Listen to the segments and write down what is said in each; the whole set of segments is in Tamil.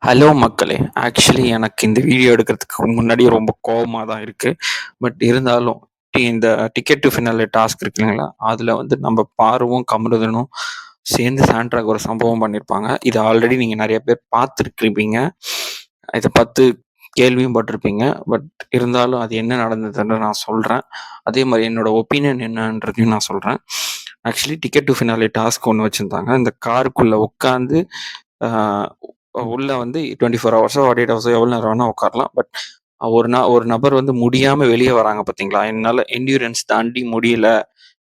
ஹலோ மக்களே! ஆக்சுவலி எனக்கு இந்த வீடியோ எடுக்கிறதுக்கு முன்னாடி ரொம்ப கோவமா தான் இருக்கு. பட் இருந்தாலும் இந்த டிக்கெட் டு ஃபினாலே டாஸ்க் இருக்கு இல்லைங்களா? அதில வந்து நம்ம பாருவும், கமருதனும் சேர்ந்து சாண்ட்ராக்கு ஒரு சம்பவம் பண்ணியிருப்பாங்க. இத ஆல்ரெடி நீங்க நெறைய பேர் பார்த்துருக்கிறீங்க. இத பார்த்து கேள்வியும் பட்டிருப்பீங்க. பட் இருந்தாலும் அது என்ன நடந்ததுன்னு நான் சொல்றேன். அதே மாரி என்னோட ஒப்பீனியன் என்னன்றதையும் நான் சொல்றேன். Actually ticket to finale task ஒண்ணு வச்சிருந்தாங்க. இந்த காருக்குள்ள உட்காந்து ஆ உள்ள வந்து 24 ஹவர்ஸோ, 48 ஹவர்ஸோ எவ்வளோ நேரம் வேணா உட்காரலாம். பட் ஒரு நபர் வந்து முடியாம வெளிய வராங்க பார்த்தீங்களா? என்னால எண்ட்யூரன்ஸ் தாண்டி முடியல.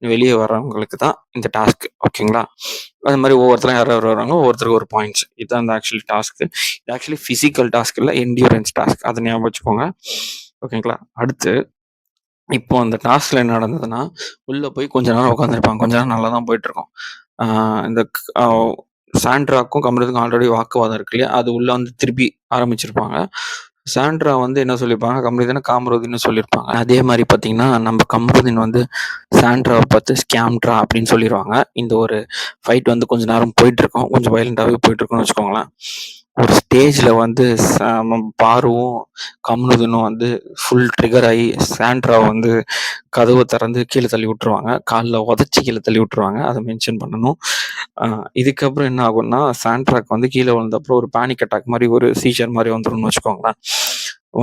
வெளிய வர்றவங்களுக்கு தான் இந்த டாஸ்க். ஓகேங்களா? அது மாரி ஒவ்வொருத்தரும் யார் யார் வராங்களோ, ஒவ்வொருத்தருக்கு ஒரு பாயிண்ட்ஸ். இதுதான் அந்த ஆக்சுவல் டாஸ்க்கு. இது ஆக்சுவலி பிசிக்கல் டாஸ்க் இல்ல. Endurance task. அத ஞாபகம் வச்சுக்கோங்க. ஓகேங்களா? அடுத்து இப்போ அந்த டாஸ்க்ல என்ன நடந்ததுன்னா, உள்ள போய் கொஞ்ச நேரம் உட்காந்துருப்பாங்க. கொஞ்ச நேரம் நல்லா தான் போயிட்டுருக்கும். ஆ இந்த க் அ சாண்ட்ராக்கும், கமருதுக்கும் ஆல்ரெடி வாக்குவாதம் இருக்கு இல்லையா? அது உள்ள வந்து திருப்பி ஆரம்பிச்சிருப்பாங்க. சாண்ட்ரா வந்து என்ன சொல்லியிருப்பாங்க, கமருதீன காமருதீன்னு சொல்லியிருப்பாங்க. அதே மாரி பார்த்தீங்கன்னா, நம்ம கமருதீன் வந்து சாண்ட்ராவ பார்த்து ஸ்கேம்ட்ரா அப்படின்னு சொல்லிருவாங்க. இந்த ஒரு ஃபைட் வந்து கொஞ்ச நேரம் போயிட்டுருக்கும். கொஞ்சம் வயலன்ட்டாவே போயிட்டுருக்கும்னு வச்சுக்கோங்களேன். ஒரு ஸ்டேஜ்ல வந்து பாருவும், கமருதீனும் வந்து ஃபுல் ட்ரிகர் ஆயி சாண்ட்ராவ வந்து கதவ திறந்து கீழ தள்ளி விட்டுருவாங்க. கால்ல உதைச்சு கீழ தள்ளி விட்டுருவாங்க. அத மென்ஷன் பண்ணணும். அ இதுக்கப்புறம் என்ன ஆகும்னா, சாண்ட்ராக்கு வந்து கீழ விழுந்தப்புறம் ஒரு பேனிக் அட்டாக் மாரி ஒரு சீஷர் மாரி வந்துரும்னு வச்சுக்கோங்களேன்.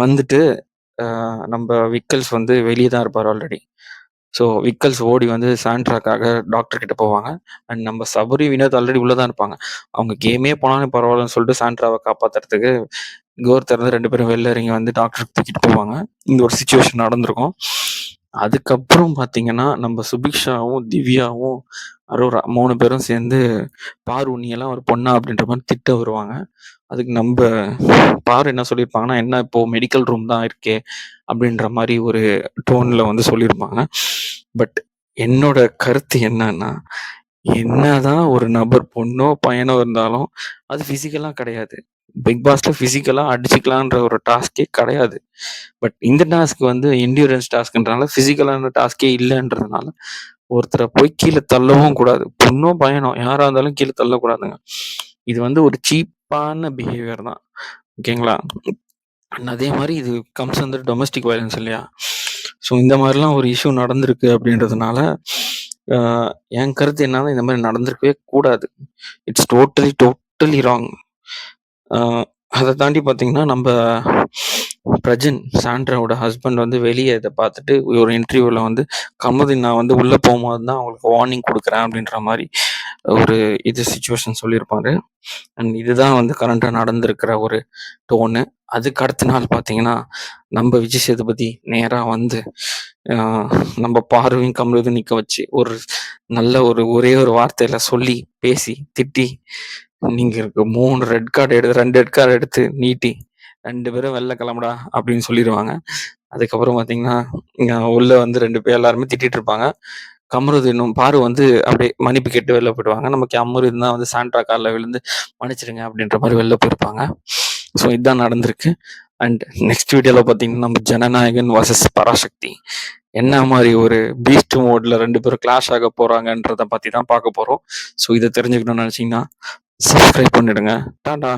வந்துட்டு நம்ப விக்கல்ஸ் வந்து வெளிய தான் இருப்பாரு ஆல்ரெடி. ஸோ விக்கல்ஸ் ஓடி வந்து சாண்ட்ராக்காக டாக்டர் கிட்ட போவாங்க. அண்ட் நம்ம சபரி, வினோத் ஆல்ரெடி உள்ள தான் இருப்பாங்க. அவங்க கேமே போனாலும் பரவாயில்லன்னு சொல்லிட்டு சாண்ட்ராவ காப்பாத்துறதுக்கு டோர் திறந்து 2 பேரும் வெளில இறங்கி வந்து டாக்டருக்கு தூக்கிட்டு போவாங்க. இந்த ஒரு சிச்சுவேஷன் நடந்திருக்கும். அதுக்கப்புறம் பார்த்தீங்கன்னா, நம்ம சுபிக்ஷாவும், திவ்யாவும், அரோரா 3 பேரும் சேர்ந்து "பாரு நீ எல்லாம் ஒரு பொண்ணா?" அப்படின்ற மாரி திட்ட வருவாங்க. அதுக்கு நம்ப பாரு என்ன சொல்லியிருப்பாங்கன்னா, "என்ன இப்போ மெடிக்கல் ரூம் தான் இருக்கே" அப்படின்ற மாரி ஒரு டோன்ல வந்து சொல்லியிருப்பாங்க. பட் என்னோட கருத்து என்னன்னா, என்னதான் ஒரு நபர் பொண்ணோ, பையனோ இருந்தாலும் அது பிசிக்கலா கிடையாது. பிக் பாஸ்ல பிசிக்கலா அடிச்சுக்கலான்ற ஒரு டாஸ்க்கே கிடையாது. பட் இந்த டாஸ்க் வந்து எண்ட்யூரன்ஸ் டாஸ்க்ன்றனால பிசிக்கலான டாஸ்க்கே இல்லன்றதுனால, ஒருத்தர போய் கீழ தள்ளவும் கூடாது. பொண்ணோ, பையனோ யாரா இருந்தாலும் கீழ தள்ளக்கூடாதுங்க. இது வந்து ஒரு சீப்பான பிஹேவியர் தான். ஓகேங்களா? அண்ட் அதே மாரி இது கம்ஸ் அண்டர் டொமஸ்டிக் வயலன்ஸ் இல்லையா? ஸோ இந்த மாரிலாம் ஒரு இஷ்யூ நடந்திருக்கு அப்படின்றதுனால, அ என் கருத்து என்னன்னா, இந்த மாரி நடந்திருக்கவே கூடாது. It's totally wrong. அ அத தாண்டி பார்த்தீங்கன்னா, நம்ப பிரஜன், சாண்ட்ராவோட ஹஸ்பண்ட் வந்து வெளிய இத பார்த்துட்டு ஒரு இன்டர்வியூல வந்து, "கமருதீன் நான் வந்து உள்ள போம்போது தான் அவங்களுக்கு வார்னிங் குடுக்குறேன்." அப்படின்ற மாரி ஒரு சிச்சுவேஷன் சொல்லியிருப்பாரு. அண்ட் இதுதான் வந்து கரண்ட்டா நடந்திருக்கிற ஒரு டோனு. அதுக்கு அடுத்த நாள் பார்த்தீங்கன்னா, நம்ப விஜய் சேதுபதி நேரா வந்து, அ நம்ப பார்வையும், கமருதீன் நிக்க வச்சு, ஒரு நல்ல ஒரே ஒரு வார்த்தையில சொல்லி, பேசி, திட்டி, நீங்க 3 ரெட் கார்ட் 2 ரெட் கார்ட் எடுத்து நீட்டி, 2 பேரும் வெளில கிளம்புடா அப்படின்னு சொல்லிருவாங்க. அதுக்கப்புறம் பார்த்தீங்கன்னா, உள்ள வந்து 2 பேர் எல்லாருமே திட்டிட்டு இருப்பாங்க. கமருதீனும் பாரு வந்து அப்படியே மன்னிப்பு கேட்டு வெளில போயிடுவாங்க. நம்ம கமருதீன் தான் வந்து சாண்ட்ரா கால்ல விழுந்து மன்னிச்சிடுங்க அப்படின்ற மாரி வெளில போயிருப்பாங்க. ஸோ இதான் நடந்திருக்கு. அண்ட் நெக்ஸ்ட் வீடியோல பார்த்தீங்கன்னா, நம்ம ஜனநாயகன் வர்சஸ் பராசக்தி என்ன மாரி ஒரு பீஸ்ட் மோட்ல 2 பேரும் கிளாஷ் ஆக போறாங்கன்றத பத்தி தான் பார்க்க போறோம். ஸோ இத தெரிஞ்சுக்கணும்னு நினைச்சீங்கன்னா, சப்ஸ்கிரைப் பண்ணிடுங்க. டாடா.